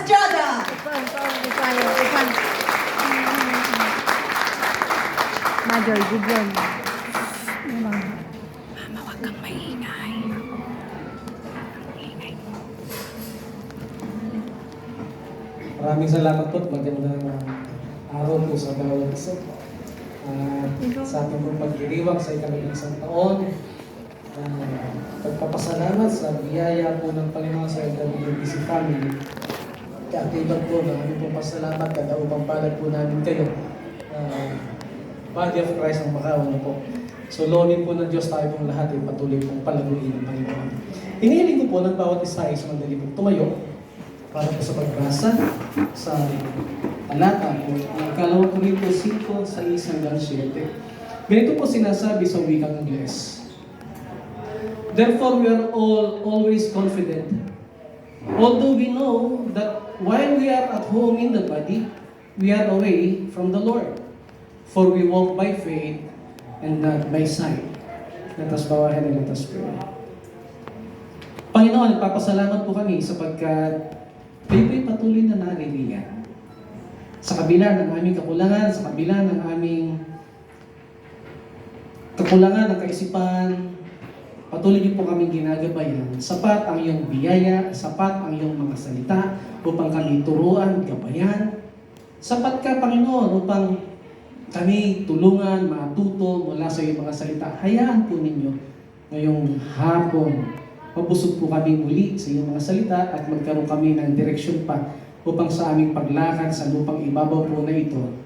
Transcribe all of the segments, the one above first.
Estrada. Major, Gideon. Maraming salamat po at magandang araw po sa bawat isa. Sa ating pong pagdiriwang sa ika-1 taon. Pagpapasalamat sa biyaya po ng Panginoon sa LWBC family. Katiban po na aming pong pasalamat kada upang palad po namin kayo. Body of Christ ng Macau na po. So loaning po ng Diyos tayo pong lahat ay patuloy pong palaguin ng Panginoon. Inihiling ko po ng bawat isa ay sumandali pong tumayo para po sa pagbasa sa talata po ng 2 Korintios 5, 6 hanggang 7. Ganito po sinasabi sa wikang Ingles. Therefore, we are all always confident, although we know that while we are at home in the body, we are away from the Lord. For we walk by faith and not by sight. Let us bow our head and let us pray. Panginoon, nagpapasalamat po kami sapagkat kayo po'y patuloy na naririyan. Sa kabila ng aming kakulangan, sa kabila ng aming kakulangan ng kaisipan, patuloy niyo po kaming ginagabayan. Sapat ang iyong biyaya, sapat ang iyong mga salita upang kami turuan, gabayan. Sapat ka, Panginoon, upang kami tulungan, matuto mula sa iyong mga salita. Hayaan po ninyo ngayong hapon. Mabusog po kami muli sa iyong mga salita at magkaroon kami ng direksyon pa upang sa aming paglakad sa lupang ibabaw po na ito,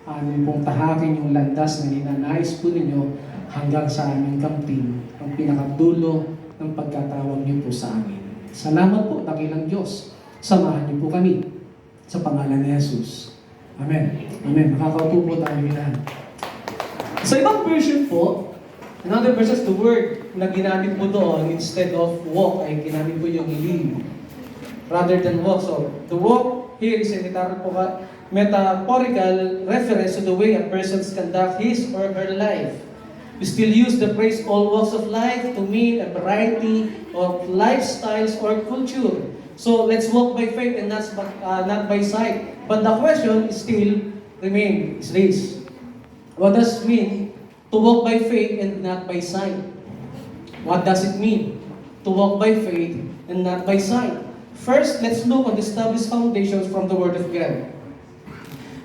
aming pong tahakin yung landas na ninanais po ninyo hanggang sa aming kamping, ang pinakadulo ng pagkatawag niyo po sa amin. Salamat po, dakilang Diyos. Samahan niyo po kami sa pangalan ni Jesus. Amen. Amen. Makakaupo po tayo minahan. Sa ibang version po, another version, the word na ginamit po doon instead of walk ay ginamit po yung live rather than walk. So, the walk here is a metaphorical reference to the way a person conducts his or her life. We still use the phrase all walks of life to mean a variety of lifestyles or culture. So, let's walk by faith and not by sight. But the question still remains, is this. What does it mean to walk by faith and not by sight? What does it mean to walk by faith and not by sight? First, let's look at the established foundations from the Word of God.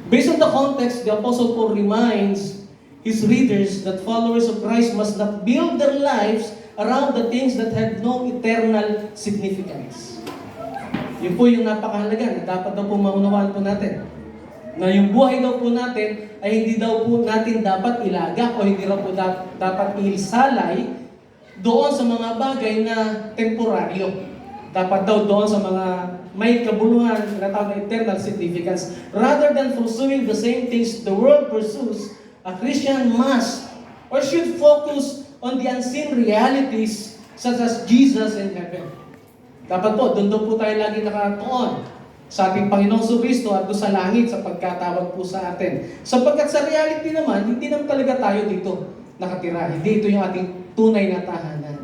Based on the context, the Apostle Paul reminds his readers that followers of Christ must not build their lives around the things that have no eternal significance. Yun po yung napakahalaga na dapat daw po maunawaan po natin. Na yung buhay daw po natin ay hindi daw po natin dapat ilagak o hindi daw po dapat ilisalay doon sa mga bagay na temporaryo. Dapat daw doon sa mga may kabuluhan na tawag na eternal significance. Rather than pursuing the same things the world pursues, a Christian must or should focus on the unseen realities such as Jesus in heaven. Dapat po, doon po tayo lagi nakatuon sa ating Panginoong Kristo at doon sa langit sa pagkatawag po sa atin. Sapagkat sa reality naman, hindi naman talaga tayo dito nakatira. Hindi ito yung ating tunay na tahanan.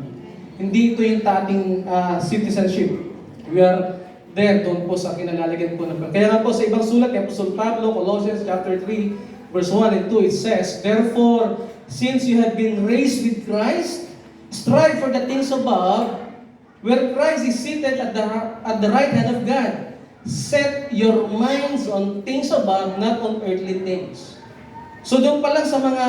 Hindi ito yung ating citizenship. We are there doon po sa kinalalagyan po ng. Kaya nga po sa ibang sulat, yung Apostle Pablo, Colossians chapter 3, verse 1 and 2, it says, therefore, since you have been raised with Christ, strive for the things above, where Christ is seated at the right hand of God. Set your minds on things above, not on earthly things. So doon pa lang sa mga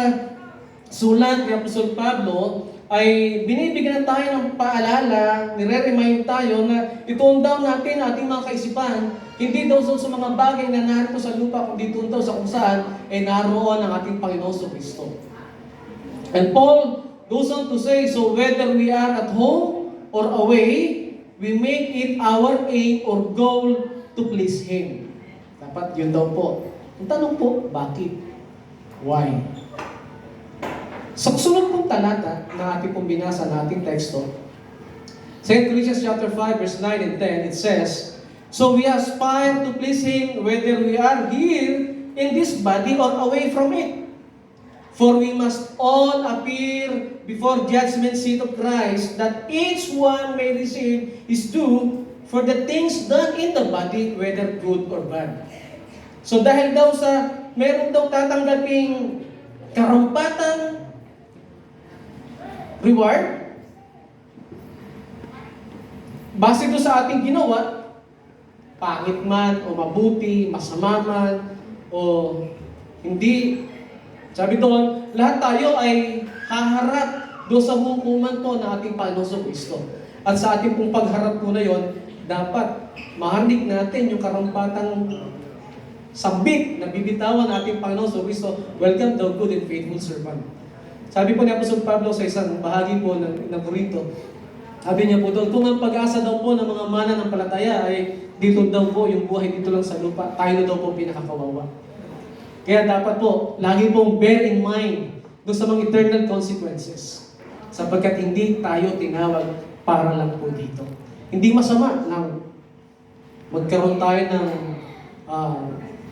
sulat ni Apostol Pablo, ay binibigyan tayo ng paalala, nire-remind tayo na ituon daw natin ating mga kaisipan, hindi daw sa mga bagay na narito sa lupa, kundi ituon daw sa kung saan ay naroon ang ating Panginoon Kristo. And Paul goes on to say, so whether we are at home or away, we make it our aim or goal to please Him. Dapat yun daw po. Ang tanong po, bakit? Why? Sa sunod pong talata na ating pong binasa na ating teksto, 2 Corinthians chapter 5, verse 9 and 10, it says, so we aspire to please Him whether we are here in this body or away from it. For we must all appear before judgment seat of Christ, that each one may receive his due for the things done in the body, whether good or bad. So dahil daw sa meron daw tatanggaping karampatang reward, base doon sa ating ginawa, pangit man o mabuti, masama man o hindi, sabi doon, lahat tayo ay haharap doon sa hukuman po ng ating Panginoon Kristo. At sa ating pong pagharap po na yon, dapat mahanig natin yung karampatang sabik na bibitawan ng ating Panginoon Kristo, welcome thou good and faithful servant. Sabi po ni Apostol Pablo sa isang bahagi po ng Korinto, sabi niya po doon, kung ang pag-asa daw po ng mga mananampalataya ay dito daw po yung buhay dito lang sa lupa, tayo na daw po pinakakawawa. Kaya dapat po, lagi pong bear in mind doon sa mga eternal consequences. Sapagkat hindi tayo tinawag para lang po dito. Hindi masama na magkaroon tayo ng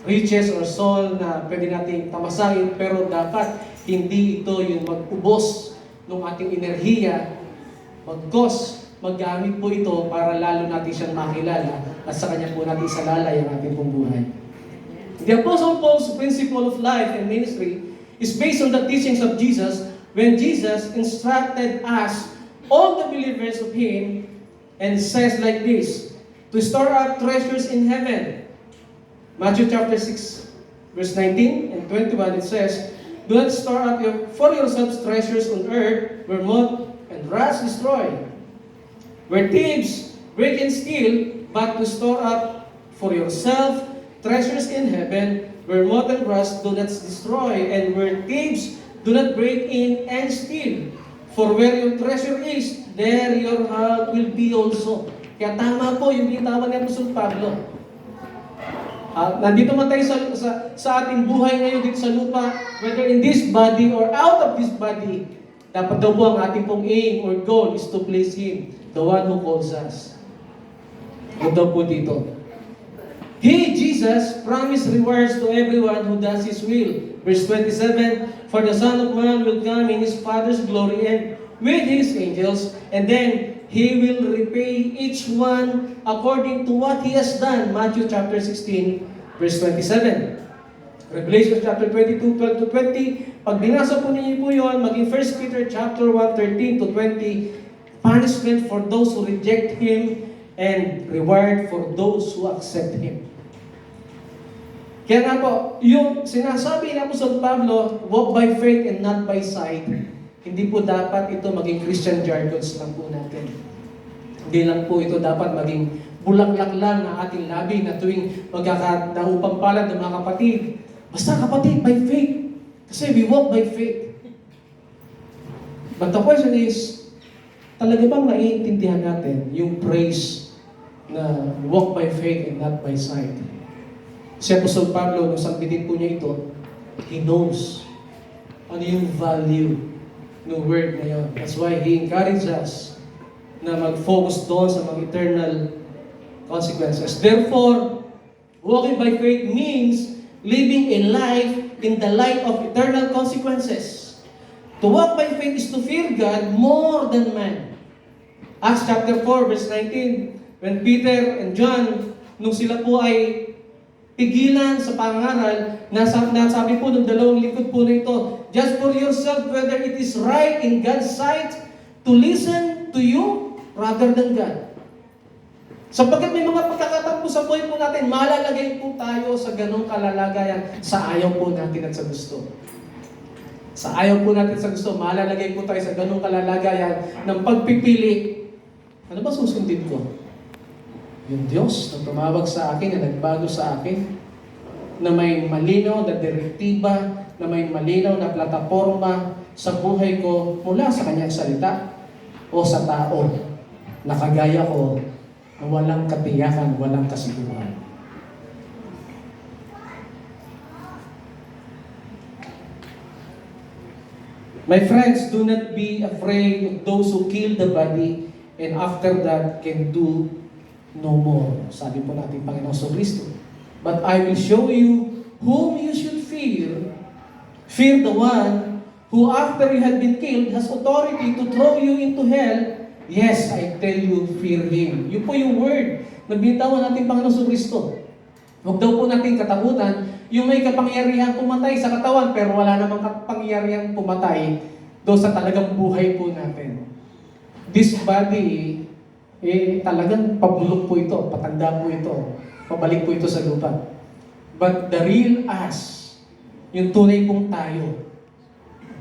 riches or soul na pwede nating tamasahin, pero dapat hindi ito yung mag-ubos ng ating enerhiya, maggamit po ito para lalo natin siyang makilala at sa kanya po natin isalalay ang ating pong buhay. The Apostle Paul's principle of life and ministry is based on the teachings of Jesus when Jesus instructed us, all the believers of Him, and says like this, to store up treasures in heaven. Matthew chapter 6, verse 19 and 21, it says, do not store up for yourselves treasures on earth where moth and rust destroy, where thieves break and steal, but to store up for yourself treasures in heaven where moth and rust do not destroy, and where thieves do not break in and steal. For where your treasure is, there your heart will be also. Kaya tama po yung binitawan ni Apostol Pablo. Nandito man tayo sa ating buhay ngayon dito sa lupa, whether in this body or out of this body, dapat daw po ang ating pong aim or goal is to please Him, the one who calls us. Ito daw po dito. He, Jesus, promised rewards to everyone who does His will. Verse 27, for the Son of Man will come in His Father's glory and with His angels, and then He will repay each one according to what he has done. Matthew chapter 16, verse 27. Revelation chapter 22, 12 to 20. Pag binasa po ninyo po yun, maging 1 Peter chapter 1, 13 to 20, punishment for those who reject Him and reward for those who accept Him. Kaya nga po, yung sinasabi na po sa Pablo, walk by faith and not by sight, hindi po dapat ito maging Christian jargons lang po natin. Hindi lang po ito dapat maging bulaklak lang ng ating labi na tuwing magkakadaupang palad ng mga kapatid. Basta kapatid, by faith. Kasi we walk by faith. But the question is, talaga bang naiintindihan natin yung praise na walk by faith and not by sight? Si Apostol Pablo, nung sambitin po niya ito, he knows ano yung value ng word na yun. That's why he encourages us na mag-focus doon sa mga eternal consequences. Therefore, walking by faith means living a life in the light of eternal consequences. To walk by faith is to fear God more than man. Acts chapter 4, verse 19, when Peter and John, nung sila po ay pigilan sa pangaral, nasabi po ng dalawang likod po na ito, just for yourself whether it is right in God's sight to listen to you rather than God. Sapagkat may mga pagkakataon po sa buhay po natin, malalagay po tayo sa ganong kalalagayan sa ayaw po natin at sa gusto. Sa ayaw po natin sa gusto, malalagay po tayo sa ganong kalalagayan ng pagpipili. Ano ba susundin ko? Yung Diyos na tumawag sa akin, na nagbago sa akin, na may malinaw na direktiba, na may malinaw na plataforma sa buhay ko mula sa kanyang salita o sa tao na kagaya ko na walang katiyakan, walang kasiguran. My friends, do not be afraid of those who kill the body and after that can do no more. Sabi po natin Panginoon Kristo. But I will show you whom you should fear. Fear the one who after you have been killed has authority to throw you into hell. Yes, I tell you, fear Him. Yun po yung word na binitawan natin Panginoon Kristo. Huwag daw po natin katakutan yung may kapangyarihan pumatay sa katawan pero wala namang kapangyarihan pumatay doon sa talagang buhay po natin. This body, talagang pabulok po ito, patanda po ito, pabalik po ito sa lupa. But the real us, yung tunay pong tayo,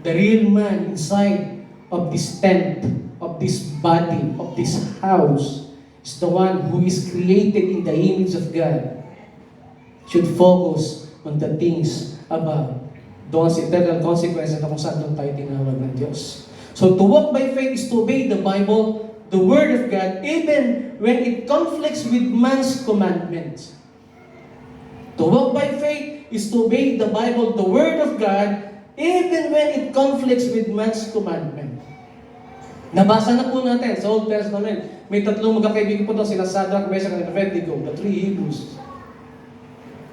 the real man inside of this tent, of this body, of this house, is the one who is created in the image of God, should focus on the things above. Doon sa eternal consequences na kung saan doon tayo tinawag ng Diyos. So to walk by faith is to obey the Bible, the Word of God, even when it conflicts with man's commandments. To walk by faith is to obey the Bible, the Word of God, even when it conflicts with man's commandment. Nabasa na po natin sa Old Testament. May tatlong magkakaibigan po doon, sila Shadrach, Meshach, and Abednego, the three Hebrews,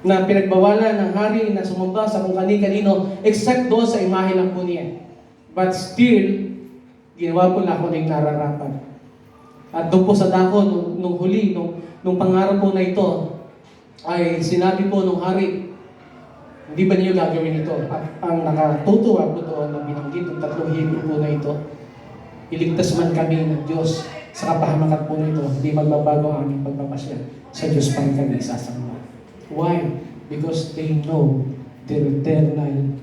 na pinagbawalan ng hari na sumamba sa kung kani-kanino except doon sa imahe lang po niya. But still, ginawa po lang kung yung nararapat. At doon po sa dako, nung huli, nung pangarap po na ito, ay sinabi po nung hari, hindi ba niyo gagawin ito? At ang nakatutuwa po doon na binanggit ng tatlong Hebrew po na ito, iligtas man kami ng Diyos sa kapahamakan po nito, hindi magbabago ang aming pagpapasya. Sa Diyos pa rin kami isasama. Why? Because they know their eternal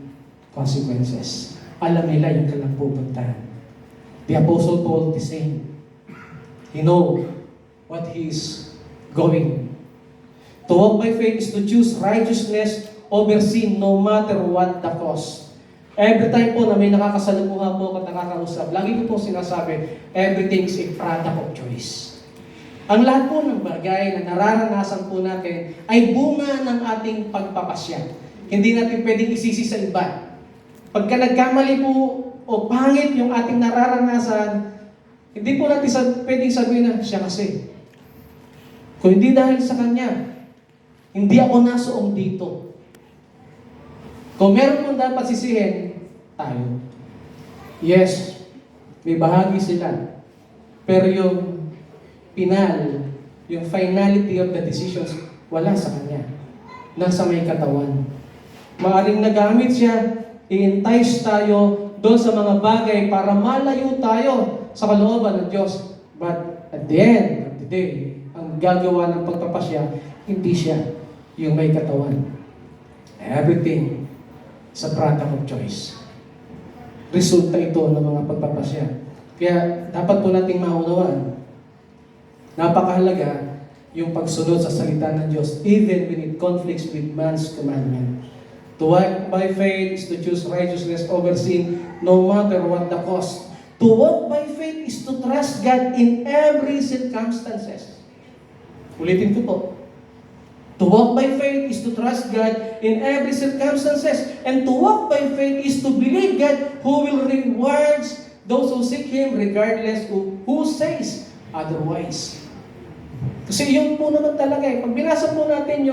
consequences. Alam nila yung kanilang pupuntahan. The Apostle Paul the same. He know what he is going. To walk by faith is to choose righteousness over sin no matter what the cost. Every time po na may nakakasalumuha po at nakakausap, lagi ko po sinasabi, everything is a product of choice. Ang lahat po ng bagay na nararanasan po natin ay bunga ng ating pagpapasya. Hindi natin pwedeng isisi sa iba. Pagka nagkamali po o pangit yung ating nararanasan, hindi po natin pwedeng sabihin na siya kasi. Kung hindi dahil sa Kanya, hindi ako nasuong dito. Kung meron pong dapat sisihin, tayo. Yes, may bahagi sila. Pero yung yung finality of the decisions, wala sa Kanya. Nasa may katawan. Maaring nagamit siya, i-entice tayo doon sa mga bagay para malayo tayo sa kalooban ng Diyos. But at the end of the day, ang gagawa ng pagpapasya, hindi siya yung may katawan. Everything sa product of choice. Resulta ito ng mga pagpapasya. Kaya dapat po nating maunawaan, napakahalaga yung pagsunod sa salita ng Diyos even when it conflicts with man's commandment. To walk by faith is to choose righteousness over sin no matter what the cost. To walk by faith is to trust God in every circumstances. Ulitin ko po. To walk by faith is to trust God in every circumstances. And to walk by faith is to believe God who will reward those who seek Him regardless of who says otherwise. Kasi yun po naman talaga eh. Pag binasa po natin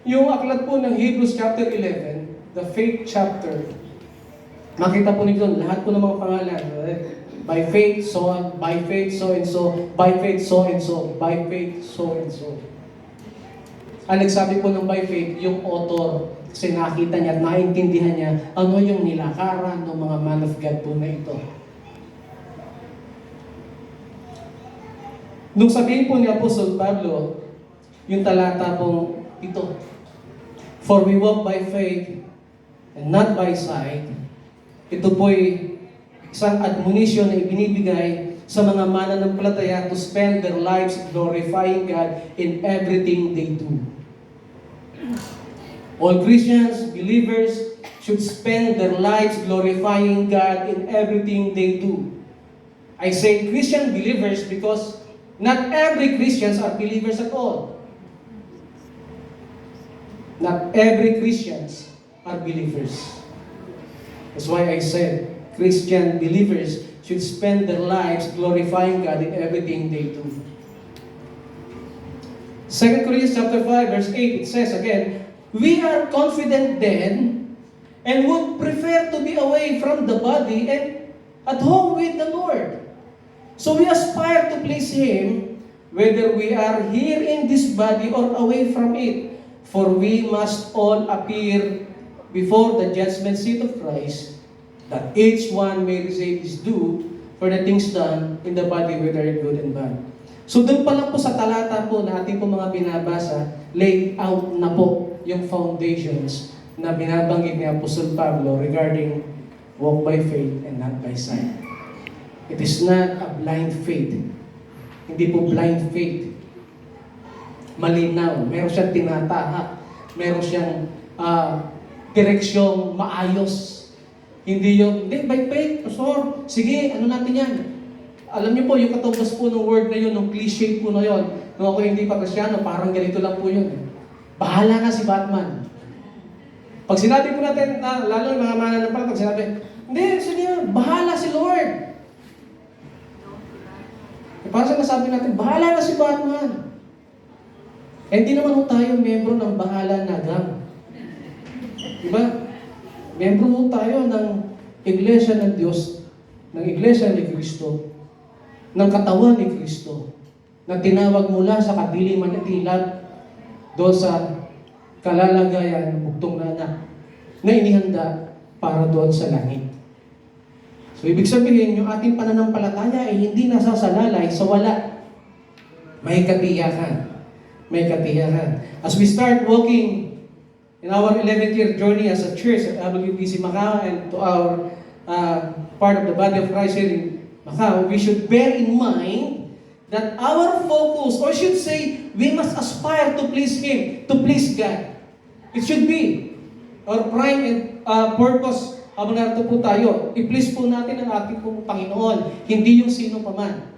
yung aklat po ng Hebrews chapter 11, the faith chapter, makita po nito lahat po ng mga pangalan. By faith, so on. By faith, so and so. By faith, so and so. By faith, so and so. Ang nagsabi po ng by faith, yung author, kasi nakita niya at naintindihan niya ano yung nilakaran ng mga man of God po na ito. Nung sabihin po ni Apostle Pablo, yung talata pong ito, for we walk by faith and not by sight, ito po'y isang admonition na ibinibigay sa mga mananampalataya to spend their lives glorifying God in everything they do. All Christians, believers, should spend their lives glorifying God in everything they do. I say Christian believers because not every Christians are believers at all. Not every Christians are believers. That's why I said Christian believers should spend their lives glorifying God in everything they do. 2 Corinthians chapter 5 verse 8, it says again, we are confident then and would prefer to be away from the body and at home with the Lord. So we aspire to please Him, whether we are here in this body or away from it. For we must all appear before the judgment seat of Christ, that each one may receive his due for the things done in the body, whether good and bad. So doon pa lang po sa talata po na ating po mga binabasa, laid out na po yung foundations na binabanggit ni Apostle Pablo regarding walk by faith and not by sight. It is not a blind faith. Hindi po blind faith. Malinaw. Meron siyang tinatahak. Meron siyang direksyong maayos. Hindi by faith, pastor, sige, ano natin yan? Alam niyo po, yung katumbas po ng word na yun, ng cliche po na yun, nung ako hindi pa Kristyano, parang ganito lang po yun. Bahala na si Batman. Pag sinabi po natin, lalo yung mga mananampalataya, pag sinabi, hindi, sige, bahala si Lord. Parang sa nasabi natin, bahala na si Batman. Eh, hindi naman po tayo membro ng bahala na gang. Diba? Membro po tayo ng Iglesia ng Diyos, ng Iglesia ni Kristo, ng katawan ni Kristo, na tinawag mula sa kadiliman at ilag doon sa kalalagayan ng bugtong na anak na inihanda para doon sa langit. So, ibig sabihin, yung ating pananampalataya ay hindi nasasalalay sa wala. May katiyakan. May katiyakan. As we start walking in our 11th year journey as a church at WBC Macau and to our part of the body of Christ here in Macau, we should bear in mind that our focus, or should say, we must aspire to please Him, to please God. It should be our prime and purpose habang narito po tayo. I-please po natin ang ating pong Panginoon, hindi yung sino pa man.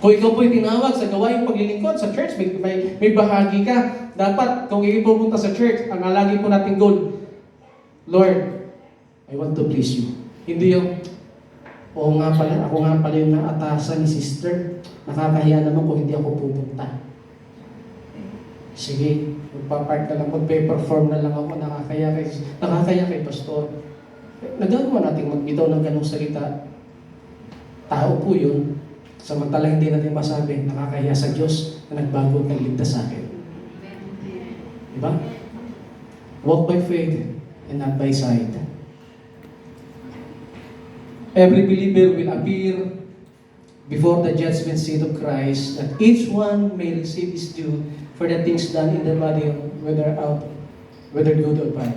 Kung ikaw po'y tinawag sa gawaing paglilingkod sa church, may bahagi ka. Dapat, kung ipupunta sa church, ang lagi po nating goal, Lord, I want to please you. Hindi yung, ako nga pala yung naatasan ni sister. Nakakahiya naman kung hindi ako pupunta. Sige, magpa-part na lang, mag-perform na lang ako, nakakaya kay pastor. Nagagawa natin magbitaw ng ganong salita. Tao po yun. Samantala hindi natin masabi, nakakaya sa Diyos na nagbago at nagligtas sa akin. Diba? Walk by faith and not by sight. Every believer will appear before the judgment seat of Christ, that each one may receive his due for the things done in the body, whether good or bad.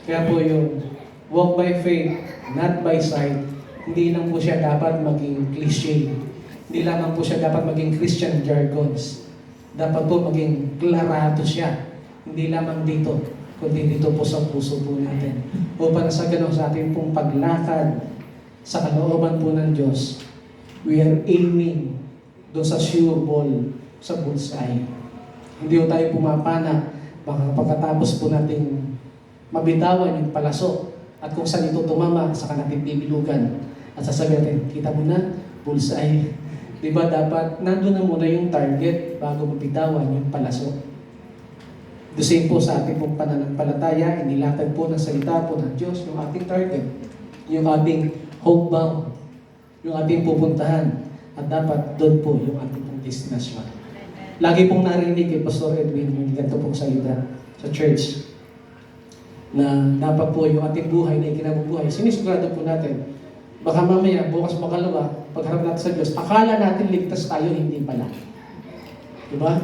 Kaya po yung walk by faith, not by sight, hindi lang po siya dapat maging cliche. Hindi lang po siya dapat maging Christian jargons. Dapat po maging klarado siya. Hindi lamang dito, kundi dito po sa puso po natin. Upang sa ganun sa ating pong paglakad sa kalooban po ng Diyos, we are aiming doon sa sure ball, sa bullseye. Hindi po tayo pumapana, baka pagkatapos po natin mabitawan yung palaso, at kung saan ito tumama, saka natin bibilugan. At sasabihin natin, kita mo na, bullseye. Diba dapat, nandun na muna yung target bago mabitawan yung palaso. The same po sa ating pong pananampalataya, inilatag po ng salita po ng Diyos yung ating target, yung ating hope bound, yung ating pupuntahan, at dapat doon po yung ating pong destination. Lagi pong narinig kay Pastor Edwin yung ganito pong salita sa church, na dapat po yung ating buhay na ikinabubuhay, sinisigurado po natin, baka mamaya, bukas makalawa, pagharap natin sa Diyos, akala natin ligtas tayo, hindi pala. Diba?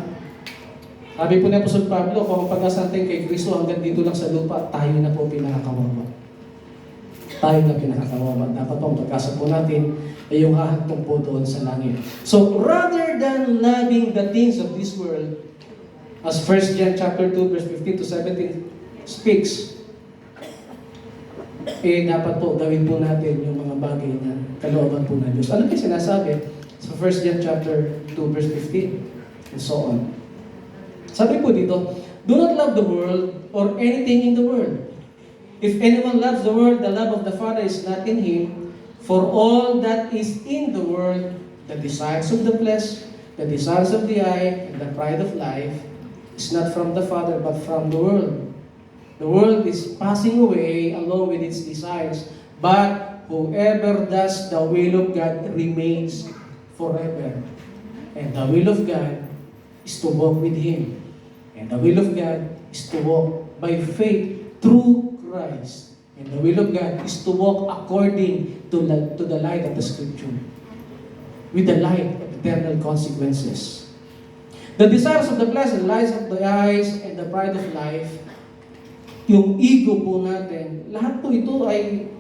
Sabi po ni Apostol Pablo, kung ang pag-asa natin kay Kristo hanggang dito lang sa lupa, tayo na po pinakakawawa. Tayo na pinakakawawa. Dapat po ang pag-asa po natin ay yung hahantong po doon sa langit. So, rather than loving the things of this world, as 1 John chapter 2, verse 15 to 17 speaks, dapat po gawin po natin yung mga bagay na kalooban po ng Diyos. Ano kayo sinasabi sa 1 John chapter 2, verse 15, and so on. Sabi po dito, do not love the world or anything in the world. If anyone loves the world, the love of the Father is not in him. For all that is in the world, the desires of the flesh, the desires of the eye, and the pride of life, is not from the Father, but from the world. The world is passing away along with its desires, but whoever does the will of God remains forever. And the will of God is to walk with Him. And the will of God is to walk by faith through Christ. And the will of God is to walk according to the light of the Scripture, with the light of eternal consequences. The desires of the flesh, the lies of the eyes, and the pride of life, yung ego po natin, lahat po ito ay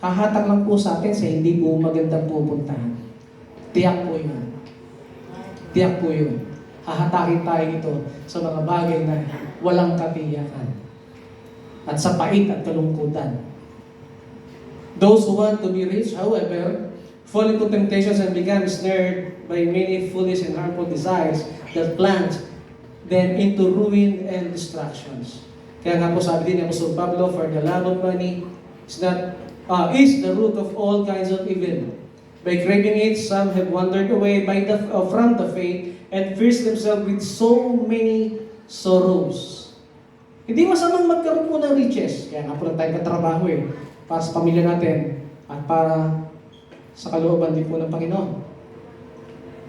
hahatak lang po sa atin sa hindi po magandang pupuntahan. Tiyak po yun. Tiyak po yun. Hahatakin tayo ito sa mga bagay na walang katiyakan at sa pait at kalungkutan. Those who want to be rich, however, fall into temptations and become snared by many foolish and harmful desires that plunge them into ruin and destructions. Kaya nga po sabi din ni Apostol Pablo, for the love of money is the root of all kinds of evil. By craving it, some have wandered away from the faith and pierced themselves with so many sorrows. Hindi masamang magkaroon po ng riches. Kaya nga po lang tayo katrabaho para sa pamilya natin at para sa kalooban din po ng Panginoon.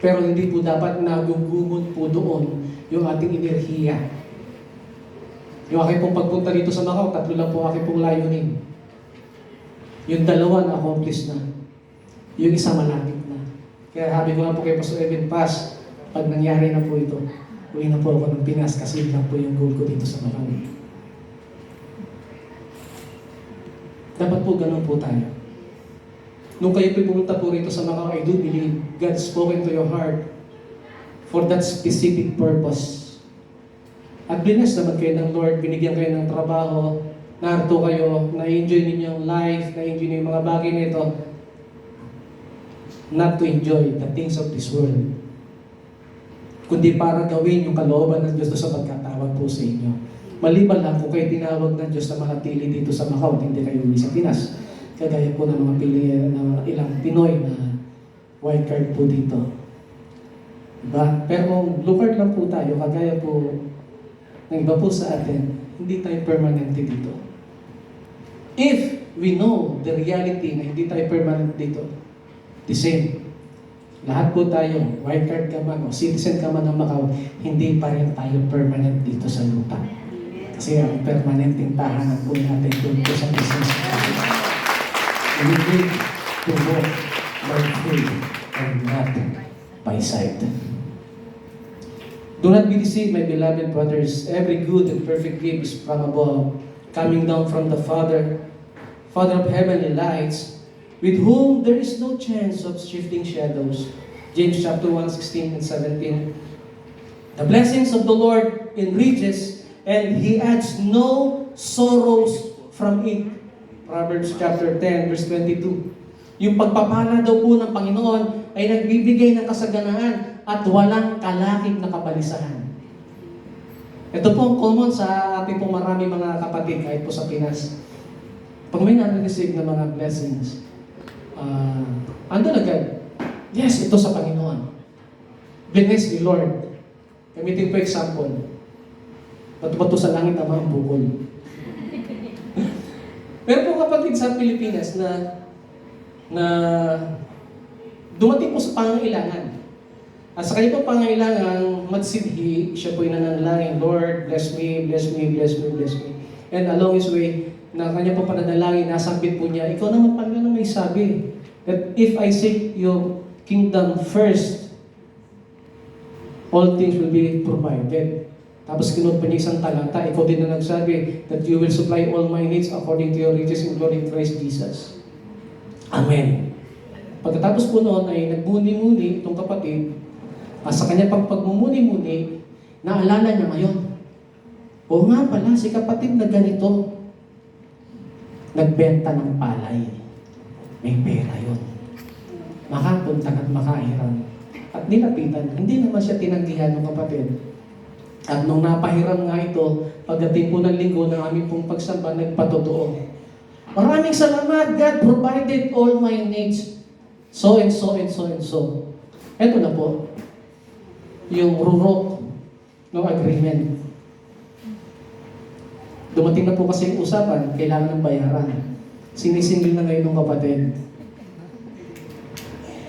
Pero hindi po dapat nagugumot po doon yung ating enerhiya. Yung aking pong pagpunta dito sa Macau, 3 lang po aking pong layunin. Yung 2 na-accomplish na. Yung isa malapit na. Kaya sabi ko nga po kay Pastor Evan Paz, pag nangyari na po ito, uwi na po ako ng Pinas kasi yun lang po yung goal ko dito sa Macau. Dapat po ganun po tayo. Nung kayo pumunta po rito sa Macau, I do believe God spoken to your heart for that specific purpose. At blessed naman kayo ng Lord, binigyan kayo ng trabaho, narito kayo, na-enjoy ninyo yung life, na-enjoy ninyo yung mga bagay nito, not to enjoy the things of this world, kundi para gawin yung kalooban ng Diyos sa pagkatawag po sa inyo. Maliban lang kung kayo tinawag ng Diyos na manatili dito sa Macau, hindi kayo uwi sa Pinas. Kagaya po ng mga ng ilang Pinoy na white card po dito. Diba? Pero kung blue card lang po tayo, kagaya po ng iba po sa atin, hindi tayo permanente dito. If we know the reality na hindi tayo permanent dito, the same. Lahat po tayo, white card ka man o citizen ka man ng Macau, hindi pa rin tayo permanent dito sa lupa. Kasi ang permanenteng tahanan po natin doon po sa business. We need to walk by faith and not by sight. Do not be deceived, my beloved brothers. Every good and perfect gift is from above, coming down from the Father of heavenly lights, with whom there is no chance of shifting shadows. James chapter 1, 16 and 17. The blessings of the Lord enriches, and He adds no sorrows from it. Proverbs chapter 10, verse 22. Yung pagpapala daw po ng Panginoon ay nagbibigay ng kasaganaan at walang kalakip na kabalisahan. Ito po ang common sa ating pong marami mga kapatid kahit po sa Pinas. Pag may na-receive na mga blessings, andun agad, yes, ito sa Panginoon. Bless the Lord. Gamitin po example. Bato-bato sa langit ang mga bukol. Meron po kapatid sa Pilipinas na dumating po sa pangangailangan. At sa kanya po pangangailangan, magsidhi, siya po yung nananalangin, Lord, bless me, bless me, bless me, bless me. And along his way, na kanya po pananalangin, nasambit po niya, ikaw naman Panginoon may sabi, that if I seek your kingdom first, all things will be provided. Tapos kinuha pa niya isang talata, ikaw din na nagsabi that you will supply all my needs according to your riches in glory in Christ Jesus. Amen. Pagkatapos po noon ay nagbuni-muni itong kapatid, sa kanya pagmumuni-muni, naalala niya ngayon, o nga pala, si kapatid na ganito, nagbenta ng palay. May pera yun. Makapunta at makahiram. At nilapitan, hindi naman siya tinanggihan ng kapatid. At nung napahiram nga ito, pagdating po ng linggo ng aming pong pagsamba, nagpatotoo. Maraming salamat, God provided all my needs. So and so and so and so. Ito na po, yung rurok ng agreement. Dumating na po kasi yung usapan, kailangan ng bayaran. Sinisingil na ngayon ng kapatid.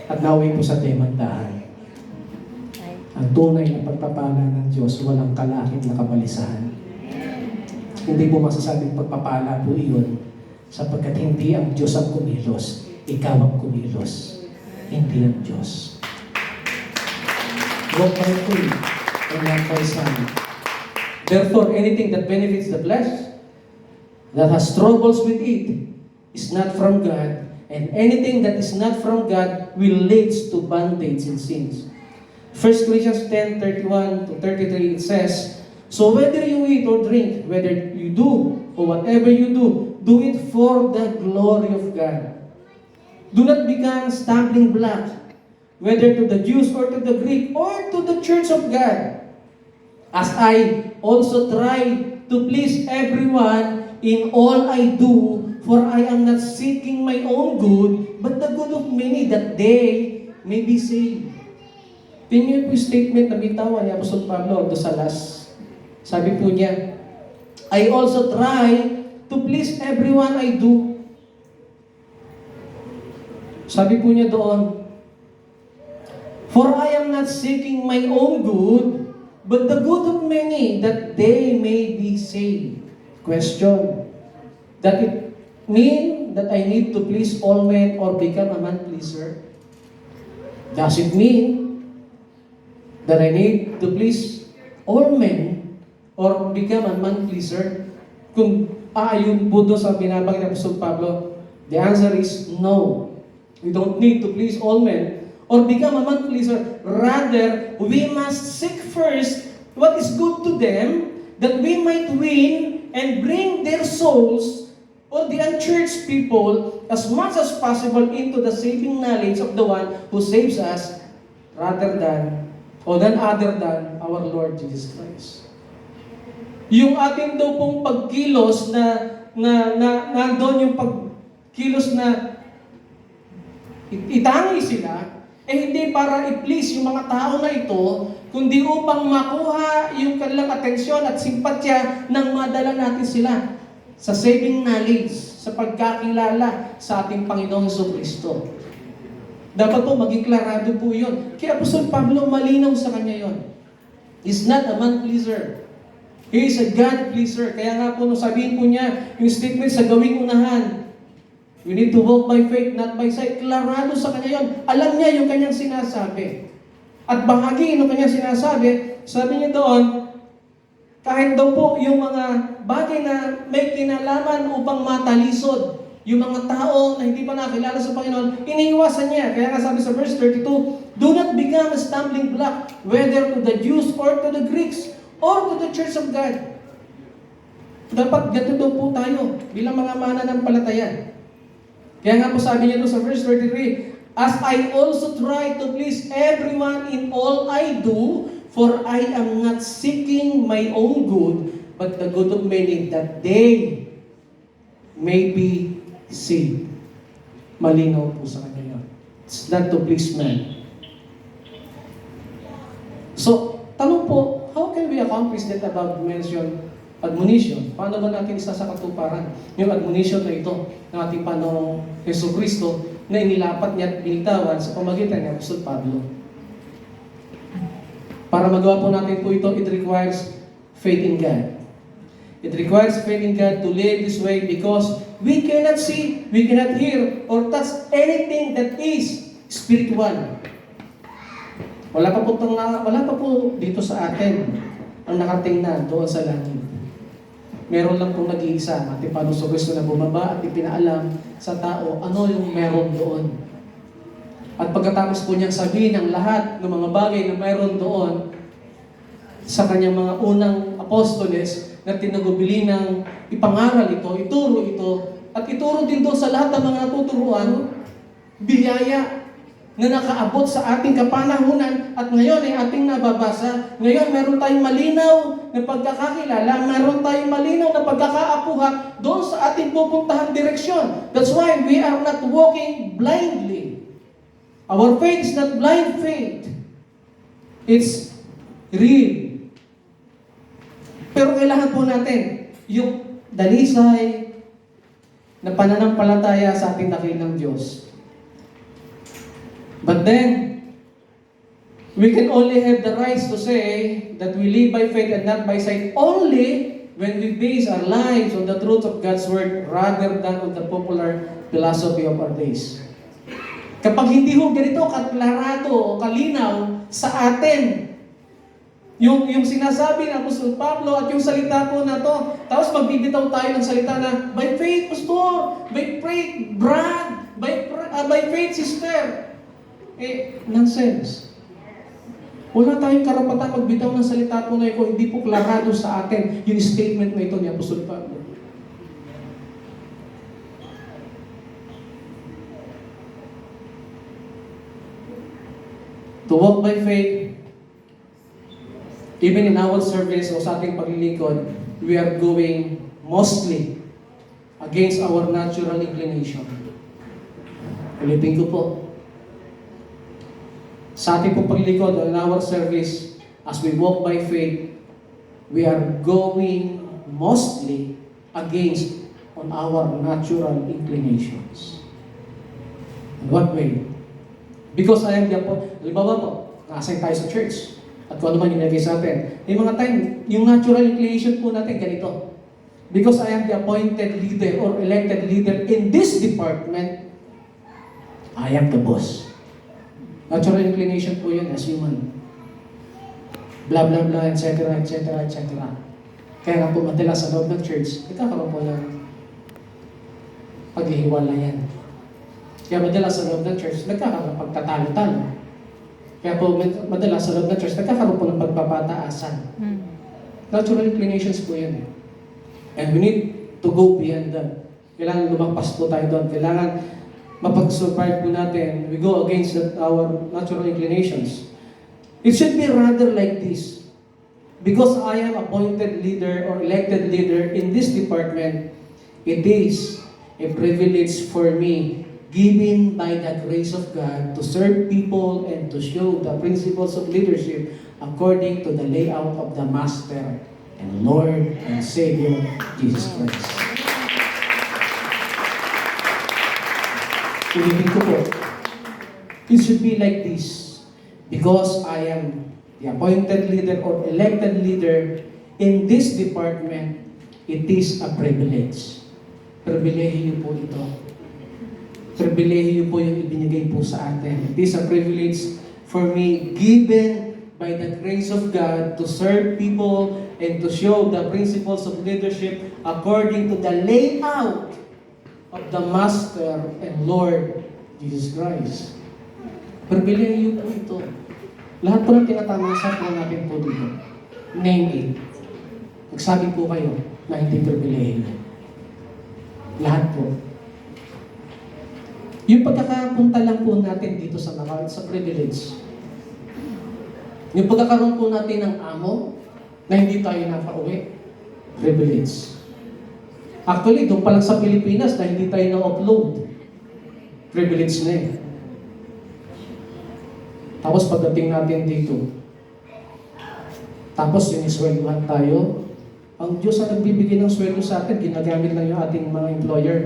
At nauwi po sa temandahan. Ang tunay na pagpapala ng Diyos, walang kalakip na kabalisahan. Hindi po masasabing pagpapala po iyon, sapagkat hindi ang Diyos ang kumilos, ikaw ang kumilos, hindi ang Diyos. Walk by faith and not by sight. Therefore, anything that benefits the flesh, that has troubles with it, is not from God, and anything that is not from God will lead to bondage and sins. 1 Corinthians 10:31 to 33, it says, "So whether you eat or drink, whether you do or whatever you do it for the glory of God. Do not become stumbling block, whether to the Jews or to the Greek or to the church of God. As I also try to please everyone in all I do, for I am not seeking my own good, but the good of many, that they may be saved." Tingnan po yung statement na bitawan ni Apostol Pablo doon sa last. Sabi po niya, I also try to please everyone I do. Sabi po niya doon, for I am not seeking my own good, but the good of many, that they may be saved. Question, that it mean that I need to please all men or become a man pleaser? Does it mean that I need to please all men or become a man pleaser? Kung aayon po doon sa binabang ni Apostol Pablo, the answer is no. We don't need to please all men or become a man pleaser. Rather, we must seek first what is good to them, that we might win and bring their souls or the unchurched people as much as possible into the saving knowledge of the one who saves us, rather than other than our Lord Jesus Christ. Yung ating daw pong pagkilos na doon yung pagkilos na itangi sila, hindi para i-please yung mga tao na ito, kundi upang makuha yung kanilang atensyon at simpatya nang madala natin sila sa saving knowledge, sa pagkakilala sa ating Panginoong Jesucristo. Dapat po maging klarado po yun. Kaya Apostol Pablo, malinaw sa kanya yun. He's not a man pleaser. He is a God pleaser. Kaya nga po, nung sabihin po niya, yung statement sa gawing unahan, we need to walk by faith, not by sight. Klarado sa kanya yun. Alam niya yung kanyang sinasabi. At bahagi ng kanyang sinasabi, sabi niya doon, kahit daw po yung mga bagay na may kinalaman upang matalisod, yung mga tao na hindi pa nakilala sa Panginoon, iniiwasan niya. Kaya nga sabi sa verse 32, do not become a stumbling block, whether to the Jews or to the Greeks, or to the church of God. Dapat ganito po tayo, bilang mga mananampalataya. Kaya nga po sabi niya doon sa verse 33, as I also try to please everyone in all I do, for I am not seeking my own good, but the good of many, that they may be saved. Malinaw po sa kanya yun. It's not to please man. So, tanong po, how can we accomplish that above mentioned admonition? Paano ba natin isa sa katuparan yung admonition na ito ng ating Panginoong Jesucristo na inilapat niya at binitawan sa pamagitan ni Apostol Pablo? Para magawa po natin po ito, it requires faith in God. It requires faith in God to live this way because we cannot see, we cannot hear, or touch anything that is spiritual. Wala pa po dito sa atin ang nakatingnan doon sa langit. Meron lang pong nag-iisa, ating Panginoong Jesucristo na bumaba at ipinaalam sa tao ano yung meron doon. At pagkatapos po niyang sabihin ang lahat ng mga bagay na meron doon sa kanyang mga unang apostoles na tinagubili ng ipangaral ito, ituro ito, at ituro din doon sa lahat ng mga natuturuan, biyaya na nakaabot sa ating kapanahunan at ngayon ay ating nababasa. Ngayon meron tayong malinaw na pagkakakilala, meron tayong malinaw na pagkakaapuha doon sa ating pupuntahang direksyon. That's why we are not walking blindly. Our faith is not blind faith. It's real. Pero kailangan po natin yung dalisay, na pananampalataya sa ating dakilang Diyos. But then, we can only have the rights to say that we live by faith and not by sight only when we base our lives on the truth of God's Word rather than on the popular philosophy of our days. Kapag hindi ho ganito kaklarado o kalinaw sa atin, yung sinasabi ng Apostol Pablo at yung salita po na to, tapos magbibitaw tayo ng salita na, by faith, Pastor, by faith, Brad, by faith, Sister. Nonsense. Wala tayong karapatan magbitaw ng salita po na yun kung hindi po klarado sa atin yung statement na ito ni Apostol Pablo. To walk by faith, even in our service o sa ating paglilingkod, we are going mostly against our natural inclination. Ulitin ko po. Sa ating pong paglilingkod in our service, as we walk by faith, we are going mostly against on our natural inclinations. In what way? Because I am the halimbawa po, na-assign tayo sa church. At kung ano man yung nilagay sa atin. May mga time, yung natural inclination po natin, ganito. Because I am the appointed leader or elected leader in this department, I am the boss. Natural inclination po yun as human. Blah, blah, blah, etc., etc., etc. Kaya nga po madalas sa loob ng church, nagkakaroon po ng paghihiwalayan. Kaya madalas sa loob ng church, nagkakaroon ng pagtatalo-talo. Kaya po madalas sa loob ng church, nagkakaroon po ng pagpapataasan. Natural inclinations po yun. And we need to go beyond that. Kailangan lumagpas po tayo doon. Kailangan mapag-survive po natin. We go against our natural inclinations. It should be rather like this. Because I am appointed leader or elected leader in this department, it is a privilege for me, given by the grace of God, to serve people and to show the principles of leadership according to the layout of the Master and Lord and Savior, Jesus Christ. Ulitin ko po, it should be like this. Because I am the appointed leader or elected leader in this department, it is a privilege. Pribilehiyo po ito. Pribilehiyo po yung ibinigay po sa atin. It is a privilege for me, given by the grace of God, to serve people and to show the principles of leadership according to the layout of the Master and Lord Jesus Christ. Pribilehiyo po ito. Lahat po ng tinatamasa po natin po dito. Name it. Magsabi po kayo na hindi pribilehiyo. Lahat po. Yung pagkakapunta lang po natin dito sa Macau, it's a privilege. Yung pagkakaroon po natin ng amo na hindi tayo nakauwi, privilege. Actually, doon pa lang sa Pilipinas na hindi tayo na-upload, privilege na eh. Tapos pagdating natin dito, tapos yung isweldohan tayo, ang Diyos ang nagbibigay ng sweldo sa atin, ginagamit lang yung ating mga employer.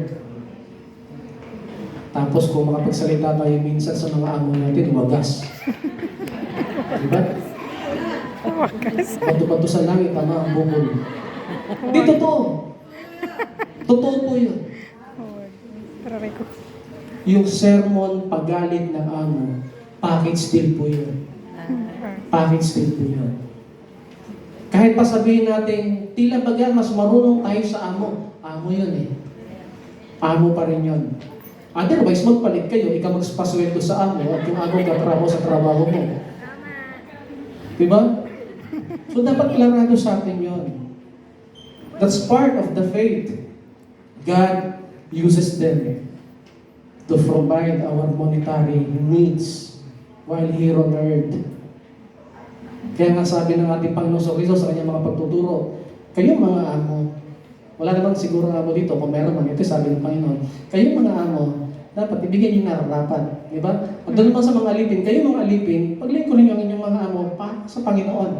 Tapos kung makapagsalita tayo minsan sa mga amo natin, wagas. Diba? Bato-bato sa langit, tama ang bubol. Di totoo. Totoo po yun. Yung sermon pagalit ng amo, package deal po yun. Package deal po yun. Kahit pa sabihin natin, tila baga mas marunong tayo sa amo. Amo yun eh. Amo pa rin yun. Otherwise, magpalit kayo, ikaw magpasweldo sa amo at yung amo katrabaho sa trabaho mo. Diba? So dapat klarado sa atin yun. That's part of the faith. God uses them to provide our monetary needs while here on earth. Kaya nga sabi ng ating Panginoon sa Kristo sa kanyang mga pagtuturo, kayong mga amo, wala namang siguro amo dito, kung meron man, ito sabi ng Panginoon, kayong mga amo, dapat ibigay niyo nararapat. Diba? At doon naman sa mga alipin, kayong mga alipin, paglingkurin niyo ang inyong mga amo sa Panginoon.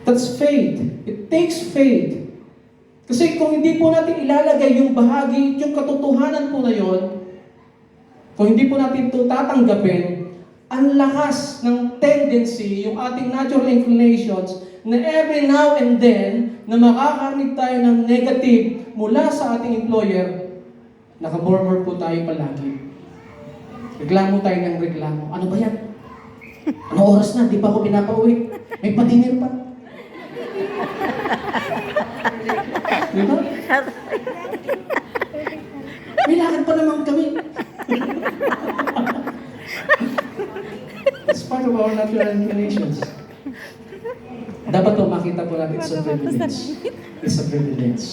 That's faith. It takes faith Kasi kung hindi po natin ilalagay yung bahagi, yung katotohanan po na yon, kung hindi po natin ito tatanggapin, ang lakas ng tendency, yung ating natural inclinations, na every now and then, na makakarinig tayo ng negative mula sa ating employer, nakamurmur po tayo palagi. Reklamo tayo ng reklamo. Ano ba yan? Ano oras na? Di pa ako pinapauwi. May pa-dinner pa. Di ba? May lakad pa naman kami. It's part of our natural inclinations. Dapat po makita po natin sa privilege. It's a privilege.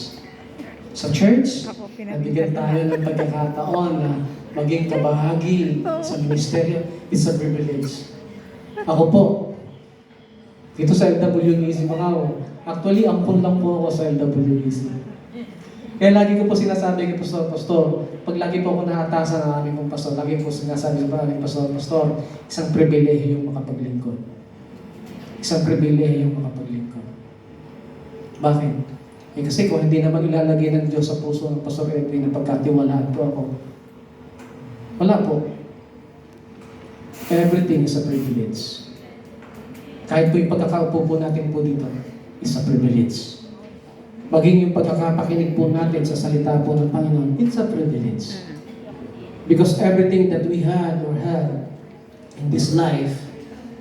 Sa church, nabigyan tayo ng pagkakataon na maging kabahagi sa ministeryo. It's a privilege. Ako po, dito sa LWEC, actually, ampun lang po ako sa LWEC. Kaya lagi ko po sinasabi kay Pastor, pag lagi po ako naatasan ng aming pong pastor, lagi po sinasabi sa aming pastor, isang pribilehiyo yung makapaglingkod. Isang pribilehiyo yung makapaglingkod. Bakit? Kasi kung hindi naman ilalagay ng Diyos sa puso ng Pastor Edwin na pagkatiwalaan po ako, wala po. Everything is a privilege. Kahit po yung pagkakaupo po natin po dito, is a privilege. Maging yung pagkakapakinig po natin sa salita po ng Panginoon, it's a privilege. Because everything that we had or have in this life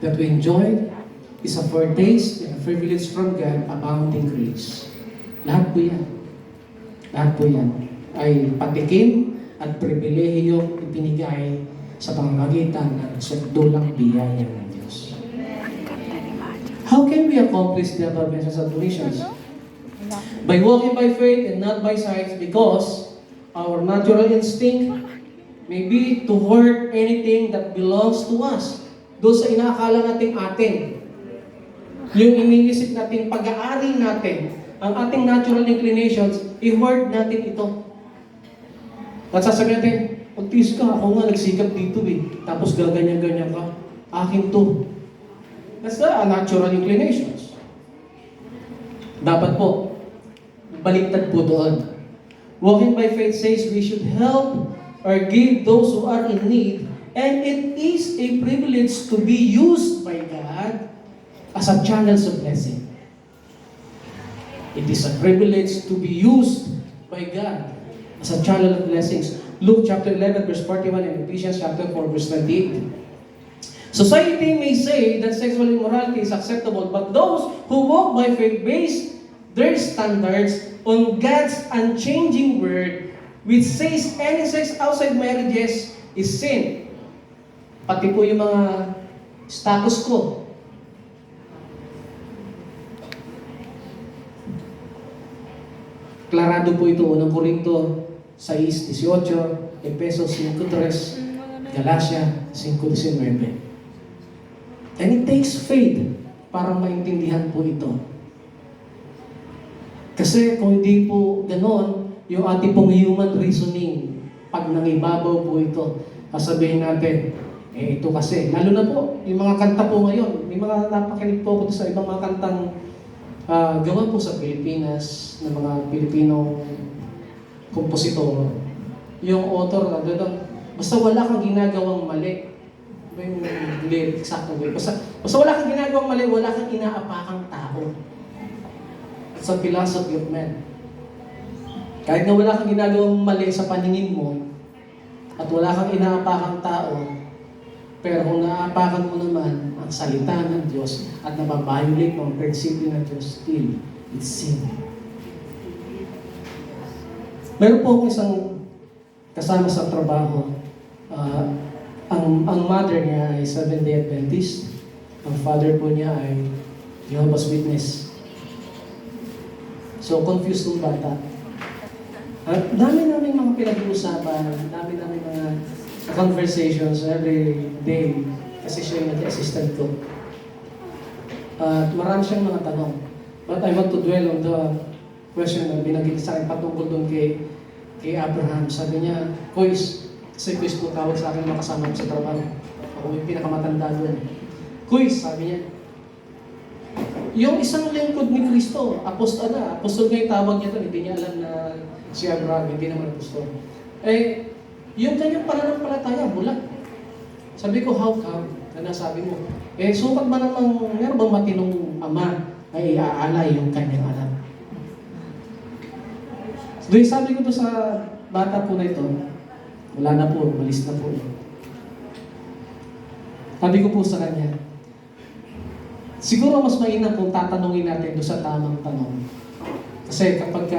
that we enjoyed is a foretaste and a privilege from God, abounding grace. Lahat po yan. Lahat po yan ay patikim at pribilehiyong ibinigay sa pamamagitan ng sukdulang biyaya ng Diyos. How can we accomplish the above mentioned admonitions? By walking by faith and not by sight, because our natural instinct may be to hoard anything that belongs to us. Doon sa inaakala nating atin. Yung iniisip natin, pag-aari natin, ang ating natural inclinations, i-hoard natin ito. At sasabihin natin, pag-tiis ka, ako nga nagsikap dito eh. Tapos gaganyan-ganyan ka. Akin to. That's the natural inclinations. Dapat po, baliktad po doon. Walking by faith says we should help or give those who are in need, and it is a privilege to be used by God as a channel of blessing. It is a privilege to be used by God as a channel of blessings. Luke chapter 11 verse 41 and Ephesians chapter 4 verse 28. Society may say that sexual immorality is acceptable, but those who walk by faith base their standards on God's unchanging word, which says any sex outside marriages is sin. Pati po yung mga status quo. Klarado po ito, unang Korinto 6:18, Efesos 5:3, Galatia 5:19. And it takes faith para maintindihan po ito. Kasi kung hindi po ganon, yung ating pong human reasoning, pag nangibabaw po ito, sasabihin natin, ito kasi, lalo na po, yung mga kanta po ngayon, may mga napakinig po ako sa ibang mga kantang gawa po sa Pilipinas, ng mga Pilipinong kompositor. Yung author na doon, basta wala kang ginagawang mali. Ba yung lyric, exacto ba? Basta wala kang ginagawang mali, wala kang inaapakang tao. It's a philosophy of man. Kahit na wala kang ginagawang mali sa paningin mo, at wala kang inaapakang tao, pero kung naapakan mo naman ang salita ng Diyos at nababiolate mo ang prinsipyo ng Diyos, still, it's sin. Meron po akong isang kasama sa trabaho. Ang mother niya ay Seventh-day Adventist. Ang father po niya ay Jehovah's Witness. So, confused yung bata. Dami namin mga pinag-uusapan, dami namin mga conversations every day kasi siya yung nag-assistant ko. At marami siyang mga tanong. But I want to dwell on the question na binagay sa akin patungkol doon kay Abraham. Sabi niya, Kuis, kasi Kuis po tawag sa akin makasama ko sa trabaho. Ako yung pinakamatanda doon. Kuis, sabi niya, yung isang lingkod ni Kristo, apostol nga yung tawag niya doon, hindi niya alam na si Abraham, hindi naman apostol. Eh, yung kanyang pananampalataya, bulag. Sabi ko, how come? Na sabi mo, eh, sukat ba namang, meron bang matinong ama ay iaalay yung kanyang anak? So, sabi ko to sa bata po na ito, wala na po, malis na po. Sabi ko po sa kanya, siguro mas mainam kung tatanungin natin doon sa tamang tanong. Kasi kapag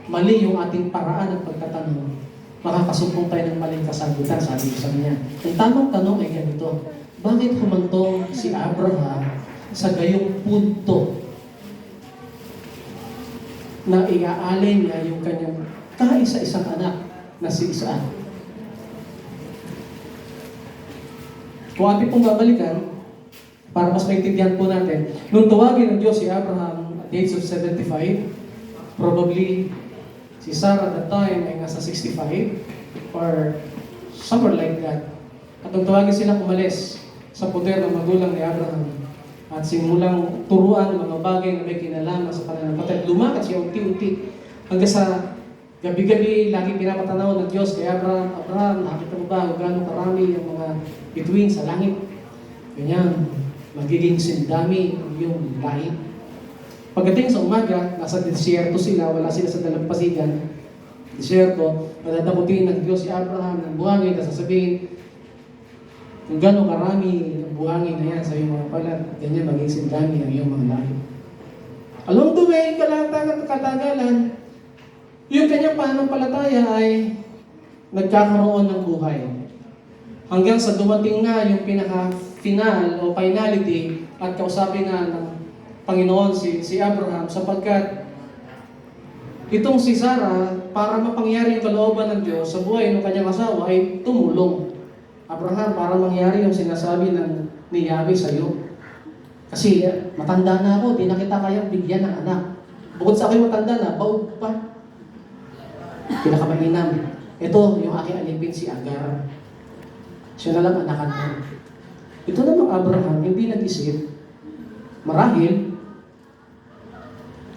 mali yung ating paraan ng pagtatanong, makakasumpong tayo ng maling kasagutan, sabi ko sa kanya. Ang tamang tanong ay ganito, bakit humantong si Abraham sa gayong punto na iaalay niya yung kanyang kaisa-isang anak na si Isaac? Kung ating pong babalikan, para mas maintindihan po natin, nung tawagin ng Diyos si Abraham at the age of 75, probably si Sarah at that time ay nasa 65 or somewhere like that. At nung tawagin silang umalis sa poder ng magulang ni Abraham at simulang turuan mga bagay na may kinalaman sa pananampalataya, lumakad siya unti-unti hanggang sa gabi-gabi lagi pinapatanaw ng Diyos kay Abraham, Abraham, nakita mo ba gaano karami yung mga bituin sa langit? Ganyan, magiging sindami ang iyong lahi. Pagdating sa umaga, nasa disyerto sila, wala sila sa dalampasigan. Disyerto, madadakutin ng Diyos si Abraham ng buhangin, na sasabihin, kung gano'ng karami ang buhangin na yan sa iyong mga palat, ganyan maging sindami ang iyong mga lahi. Along the way, katagalan, yung kanyang pananampalataya ay nagkakaroon ng buhay. Hanggang sa dumating na yung pinaka-final o finality at kausapin na ng Panginoon si Abraham sapagkat itong si Sarah, para mapangyari yung kalooban ng Diyos sa buhay ng kanyang asawa ay tumulong. Abraham, para mangyari yung sinasabi ni Yahweh sa iyo. Kasi matanda na ako, di na kita kayang bigyan ng anak. Bukod sa akin matanda na, baog pa. Pinakamainam. Ito, yung aking alipin si Agar. Siya na lang anakan mo. Ito namang Abraham, hindi nag-isip. Marahil,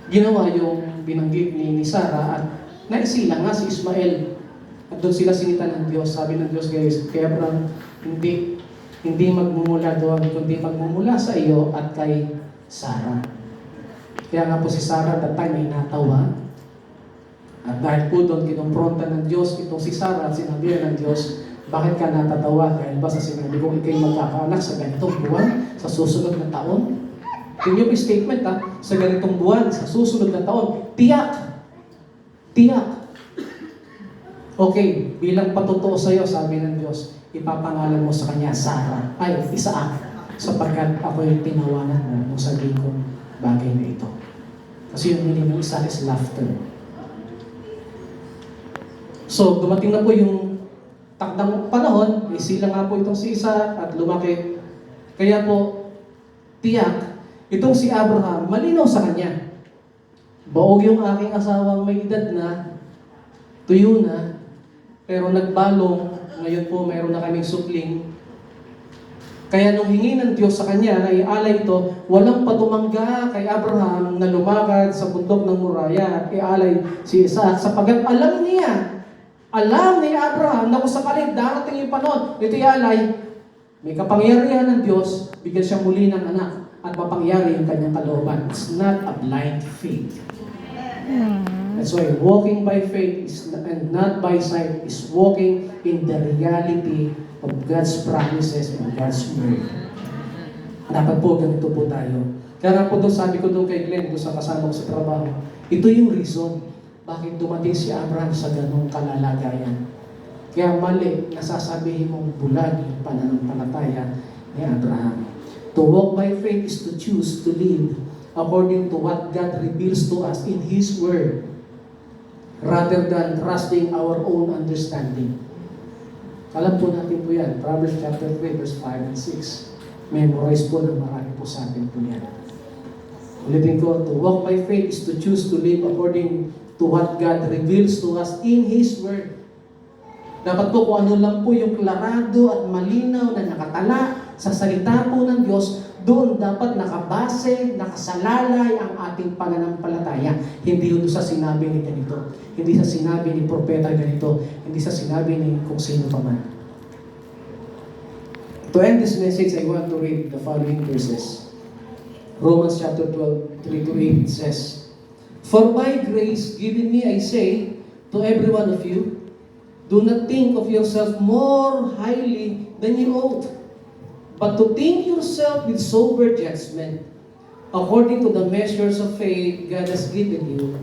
ginawa yung binanggit ni Sarah at naisilang nga si Ismael. At doon sila sinitan ng Diyos. Sabi ng Diyos kay Abraham, hindi magmumula doon, kundi magmumula sa iyo at kay Sarah. Kaya nga po si Sarah that time ay natawa. At dahil po doon kinumpronta ng Diyos itong si Sarah at sinabi ng Diyos, bakit ka natatawa? Dahil ba sa sinabi kong ikay magkakaanak sa ganitong buwan, sa susunod na taon? Tingnan yung statement sa ganitong buwan, sa susunod na taon, tiyak. Okay, bilang patotoo sa iyo, sabi ng Diyos, ipapangalan mo sa kanya Sarah, ay Isaac, sapagkat ako yung tinawanan mo nung sabihin kong bagay na ito. Kasi yung meaning ng Isaac is laughter. So, dumating na po yung takdang panahon, isilang nga po itong si Isaac at lumaki. Kaya po, tiyak, itong si Abraham, malinaw sa kanya. Baog yung aking asawang may edad na, tuyo na, pero nagbalong, ngayon po mayroon na kaming supling. Kaya nung hingi ng Diyos sa kanya na ialay ito, walang patumangga kay Abraham na lumakad sa bundok ng Moriah at ialay si Isaac sapagkat alam ni Abraham na kung sakaling darating yung panahon, ito ialay, may kapangyarihan ng Diyos, bigyan siya muli ng anak at mapangyari yung kanyang kalooban. It's not a blind faith. That's why walking by faith and not by sight is walking in the reality of God's promises and God's word. Dapat po ganito po tayo. Kaya nga po doon, sabi ko doon kay Glenn, doon sa kasama ko sa trabaho, ito yung reason bakit dumating si Abraham sa ganong kalalagayan. Kaya mali, nasasabihin mong bulag yung pananampalataya ni Abraham. To walk by faith is to choose to live according to what God reveals to us in His Word, rather than trusting our own understanding. Alam po natin po yan. Proverbs chapter 3, verse 5 and 6. Memorize po ng marami po sa atin po yan. Ulitin ko, to walk by faith is to choose to live according to what God reveals to us in His Word. Dapat po kung ano lang po yung klarado at malinaw na nakatala sa salita po ng Diyos, Doon dapat nakabase, nakasalalay ang ating pananampalataya. Hindi yun sa sinabi ni ganito. Hindi sa sinabi ni propeta ganito. Hindi sa sinabi ni kung sino pa man. To end this message, I want to read the following verses. Romans chapter 12, 3-8 says, "For by grace given me, I say, to every one of you, do not think of yourself more highly than you ought, but to think yourself with sober judgment, according to the measures of faith God has given you,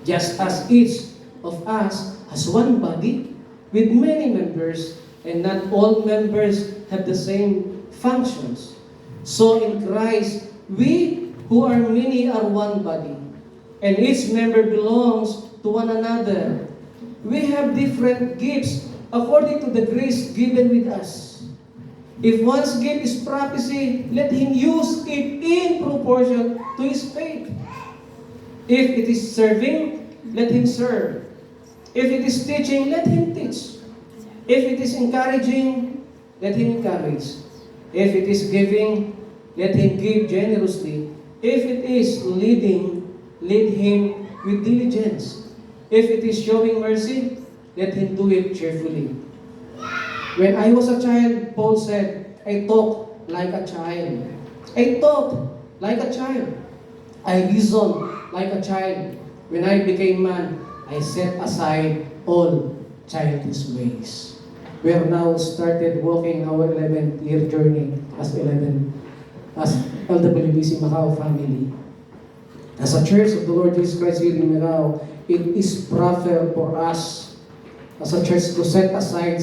just as each of us has one body, with many members, and not all members have the same functions. So in Christ, we who are many are one body, and each member belongs to one another. We have different gifts according to the grace given with us. If one's gift is prophecy, let him use it in proportion to his faith. If it is serving, let him serve. If it is teaching, let him teach. If it is encouraging, let him encourage. If it is giving, let him give generously. If it is leading, lead him with diligence. If it is showing mercy, let him do it cheerfully. When I was a child, Paul said, I talked like a child. I thought like a child. I reasoned like a child. When I became man, I set aside all childish ways. We have now started walking our 11th year journey as LWBC Macau family. As a church of the Lord Jesus Christ here in Macau, it is proper for us as a church to set aside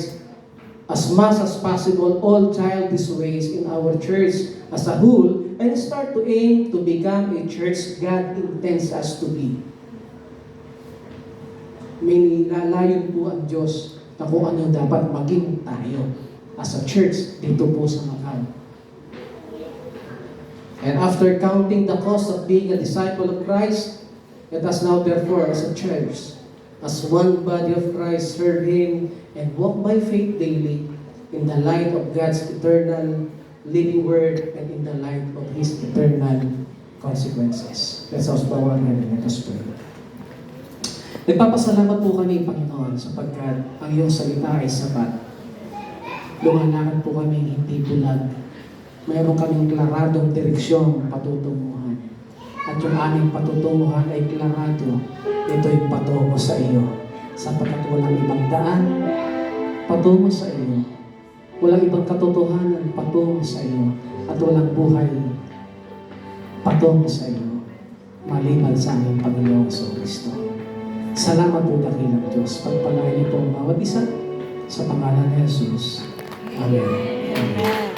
as much as possible all childish ways in our church as a whole and start to aim to become a church God intends us to be. May nilalayon po ang Diyos na kung ano dapat maging tayo as a church dito po sa Macau. And after counting the cost of being a disciple of Christ, let us now therefore as a church, as one body of Christ, serve Him and walk by faith daily in the light of God's eternal living word and in the light of His eternal consequences. Let's us bow our head and let us pray. Nagpapasalamat po kami, Panginoon, sapagkat ang iyong salita ay sapat. Lumalakad po kami hindi bulag. Mayroon kaming klaradong direksyon patutunguhan. At yung aming patutunguhan ay klarado. Ito'y patungo sa iyo. Sapagkat walang ibang daan, patungo sa iyo. Walang ibang katotohanan, patungo sa iyo. At walang buhay, patungo sa iyo. Maliban sa aming Panginoong Kristo. Salamat po dakilang Diyos. Pagpalain niyo po ang bawat isa sa pangalan ni Jesus. Amen. Amen.